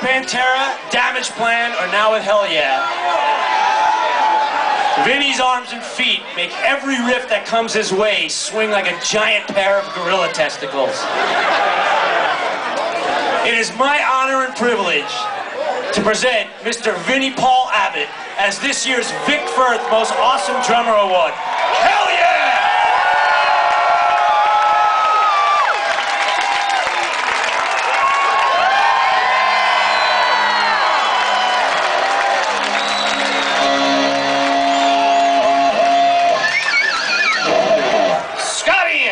Pantera, Damage Plan, or now with Hell Yeah. Vinnie's arms and feet make every riff that comes his way swing like a giant pair of gorilla testicles. It is my honor and privilege to present Mr. Vinnie Paul Abbott as this year's Vic Firth Most Awesome Drummer Award. Hell yeah!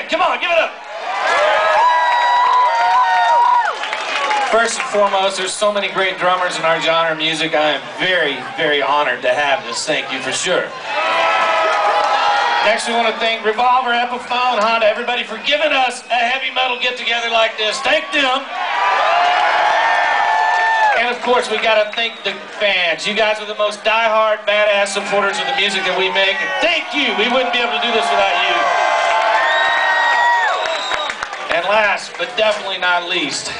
Come on, give it up. First and foremost, there's so many great drummers in our genre of music. I am very, very honored to have this. Thank you for sure. Next, we want to thank Revolver040709, Honda, everybody for giving us a heavy metal get-together like this. Thank them. And of course, we got to thank the fans. You guys are the most die-hard, badass supporters of the music that we make. And thank you. We wouldn't be able to do this without you. And last, but definitely not least,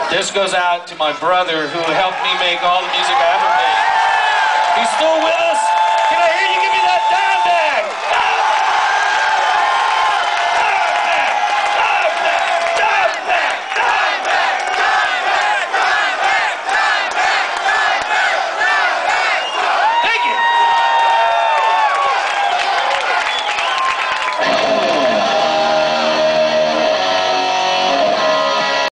this goes out to my brother who helped me make all the music I ever made. He's still